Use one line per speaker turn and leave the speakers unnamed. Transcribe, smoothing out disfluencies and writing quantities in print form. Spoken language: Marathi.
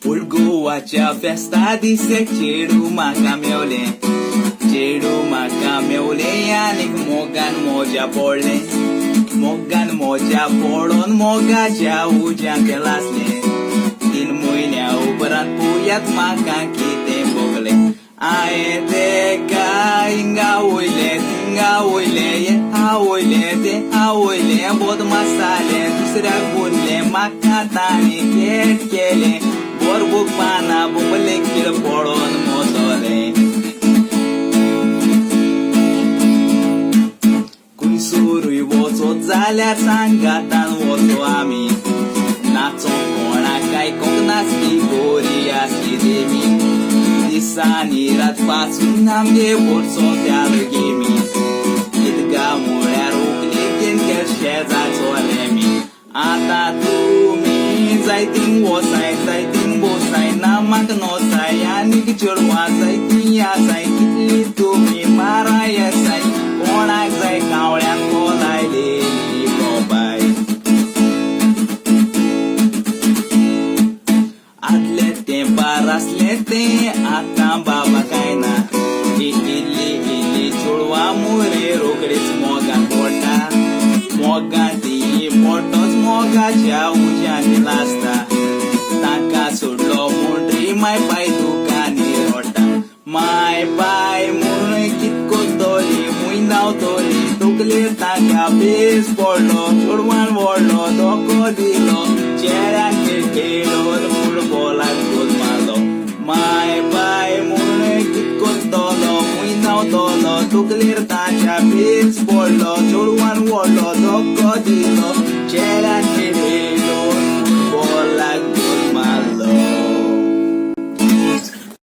उलगोवाच्या फेस्ता दिसे चेडू म्हाका मेवले आनीक मोगान मोज्या पडले मोगान मोज्या पडोन मोगाच्या उज्यांत लासले 3 म्हयन्या उपरांत पळोवयात म्हाका कितें भोगले हांवें तेका हिंगा वयले थिंगा वयले आवयले ते आवयले बदमाश जाले दुसऱ्याक बोलले म्हाका ताणें केट केले बोरबूक पाना बोंबले किळ पडोन मोसले खुंयसरूय वचत जाल्यार सांगातान वचो आमी नाचोंक कोणाक आयकोंक नासली बरी आसली देवी दिसांनी रात पासून आमगे बोरसो त्या गेमी ईदगा म्हळ्यार उकलीकेन शेजार चोले आतां तुमी जायतीं वसाय जायतीं बोसाय ना म्हाका नोसाय आनीक चेडवां जायतीं आसाय कितली तुमी माराय आसाय कोणाक जाय कावळ्यांक कोलायलेली बाय आदले तेंपार आसले तें आतां बाबा काय ना इल्ली चेडवां मोरे रोखडीच मोगान पडटा मोगान ती मोठोच मोगाच्या उज्यांनी लासता ताका सोडलो मोटरी माय पाय दुकानी रोडटा माय पाय म्हूण कितकोच दोरी मुय नावतोली तकलेर ताका बेस पडलो चेडवान व्हडलो धोको दिलो चेड्याक खेळोन फुटबॉलाक गोल मारलो माय पाय म्हूण कितकोच दोलो मुय नावतोलो तकलेर ताच्या बेस पडलो